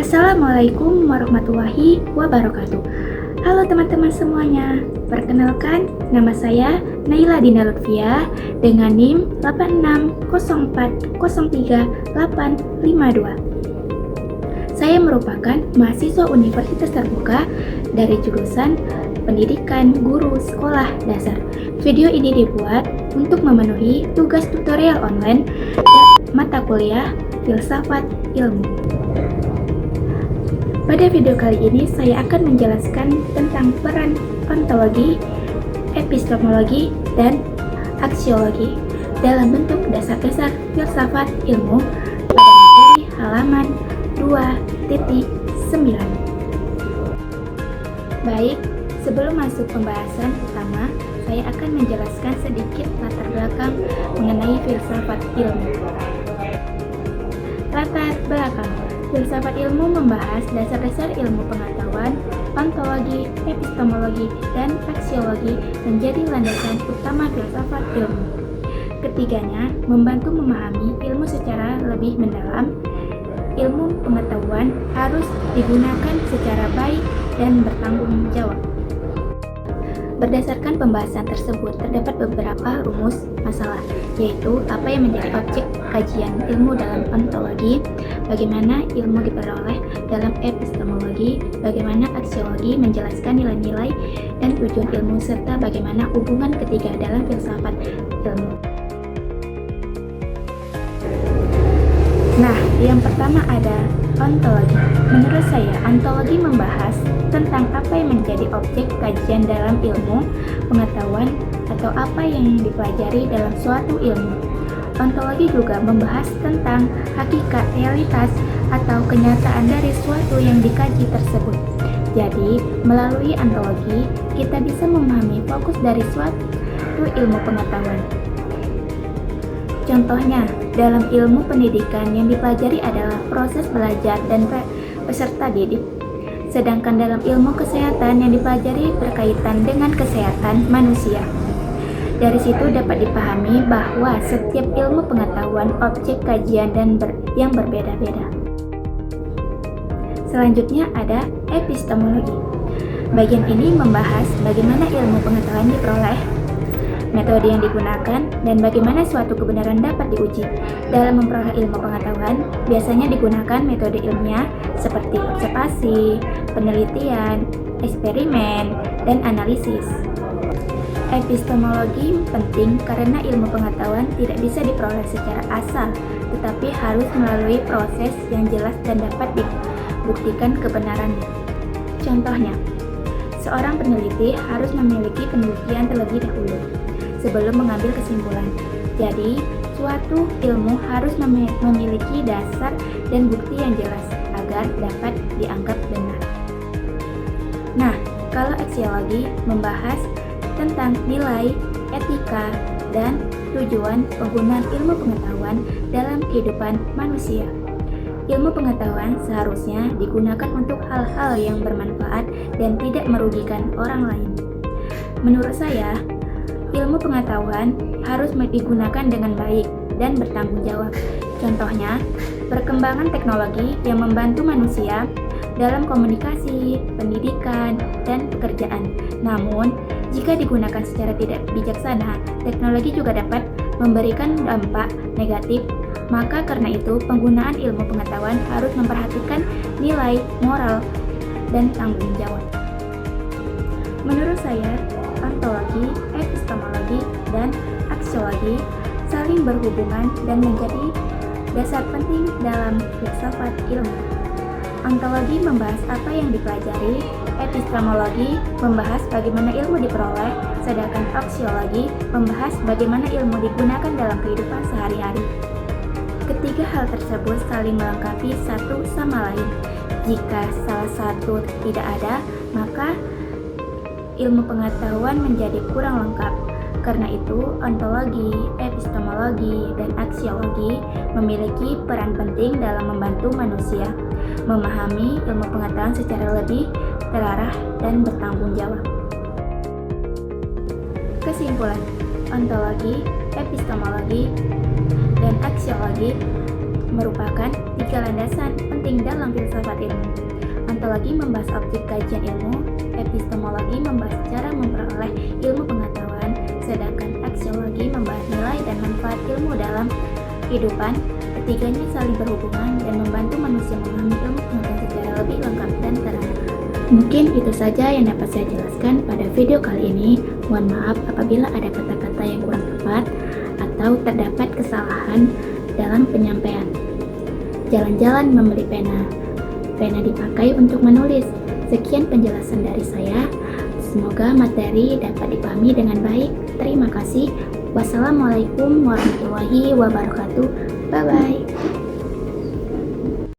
Assalamualaikum warahmatullahi wabarakatuh. Halo teman-teman semuanya, perkenalkan nama saya Naila Dina Lutfia dengan NIM 8604038852. Saya merupakan mahasiswa Universitas Terbuka dari jurusan Pendidikan Guru Sekolah Dasar. Video ini dibuat untuk memenuhi tugas tutorial online mata kuliah Filsafat Ilmu. Pada video kali ini saya akan menjelaskan tentang peran ontologi, epistemologi, dan aksiologi dalam bentuk dasar-dasar filsafat ilmu pada materi halaman 2.9. Baik, sebelum masuk pembahasan utama, saya akan menjelaskan sedikit latar belakang mengenai filsafat ilmu. Latar belakang filsafat ilmu membahas dasar-dasar ilmu pengetahuan, ontologi, epistemologi, dan aksiologi menjadi landasan utama filsafat ilmu. Ketiganya membantu memahami ilmu secara lebih mendalam. Ilmu pengetahuan harus digunakan secara baik dan bertanggung jawab. Berdasarkan pembahasan tersebut, terdapat beberapa rumus masalah, yaitu apa yang menjadi objek kajian ilmu dalam ontologi, bagaimana ilmu diperoleh dalam epistemologi, bagaimana aksiologi menjelaskan nilai-nilai dan tujuan ilmu, serta bagaimana hubungan ketiga dalam filsafat ilmu. Nah, yang pertama ada ontologi. Menurut saya, ontologi membahas tentang apa yang menjadi objek kajian dalam ilmu pengetahuan atau apa yang dipelajari dalam suatu ilmu. Ontologi juga membahas tentang hakikat, realitas, atau kenyataan dari suatu yang dikaji tersebut. Jadi, melalui ontologi, kita bisa memahami fokus dari suatu ilmu pengetahuan. Contohnya, dalam ilmu pendidikan yang dipelajari adalah proses belajar dan peserta didik. Sedangkan dalam ilmu kesehatan yang dipelajari berkaitan dengan kesehatan manusia. Dari situ dapat dipahami bahwa setiap ilmu pengetahuan objek kajian yang berbeda-beda. Selanjutnya ada epistemologi. Bagian ini membahas bagaimana ilmu pengetahuan diperoleh, metode yang digunakan, dan bagaimana suatu kebenaran dapat diuji. Dalam memperoleh ilmu pengetahuan, biasanya digunakan metode ilmiah seperti observasi, penelitian, eksperimen, dan analisis. Epistemologi penting karena ilmu pengetahuan tidak bisa diperoleh secara asal, tetapi harus melalui proses yang jelas dan dapat dibuktikan kebenarannya. Contohnya, seorang peneliti harus memiliki penelitian terlebih dahulu sebelum mengambil kesimpulan. Jadi, suatu ilmu harus memiliki dasar dan bukti yang jelas agar dapat dianggap benar. Nah, kalau aksiologi membahas tentang nilai, etika, dan tujuan penggunaan ilmu pengetahuan dalam kehidupan manusia. Ilmu pengetahuan seharusnya digunakan untuk hal-hal yang bermanfaat dan tidak merugikan orang lain. Menurut saya, ilmu pengetahuan harus digunakan dengan baik dan bertanggung jawab. Contohnya, perkembangan teknologi yang membantu manusia dalam komunikasi, pendidikan, dan pekerjaan. Namun, jika digunakan secara tidak bijaksana, teknologi juga dapat memberikan dampak negatif. Maka karena itu, penggunaan ilmu pengetahuan harus memperhatikan nilai, moral, dan tanggung jawab. Menurut saya, ontologi, epistemologi, dan aksiologi saling berhubungan dan menjadi dasar penting dalam filsafat ilmu. Ontologi membahas apa yang dipelajari, epistemologi membahas bagaimana ilmu diperoleh, sedangkan aksiologi membahas bagaimana ilmu digunakan dalam kehidupan sehari-hari. Ketiga hal tersebut saling melengkapi satu sama lain. Jika salah satu tidak ada, maka ilmu pengetahuan menjadi kurang lengkap. Karena itu, ontologi, epistemologi, dan aksiologi memiliki peran penting dalam membantu manusia memahami ilmu pengetahuan secara lebih terarah dan bertanggung jawab. Kesimpulan, ontologi, epistemologi, dan aksiologi merupakan tiga landasan penting penting dalam filsafat ilmu. Ontologi membahas objek kajian ilmu, epistemologi membahas cara memperoleh ilmu pengetahuan, sedangkan aksiologi membahas nilai dan manfaat ilmu dalam kehidupan. Ketiganya saling berhubungan dan membantu manusia memahami ilmu pengetahuan secara lebih lengkap dan terang. Mungkin itu saja yang dapat saya jelaskan pada video kali ini. Mohon maaf apabila ada kata-kata yang kurang tepat atau terdapat kesalahan dalam penyampaian. Jalan-jalan membeli pena. Pena dipakai untuk menulis. Sekian penjelasan dari saya. Semoga materi dapat dipahami dengan baik. Terima kasih. Wassalamualaikum warahmatullahi wabarakatuh. Bye-bye.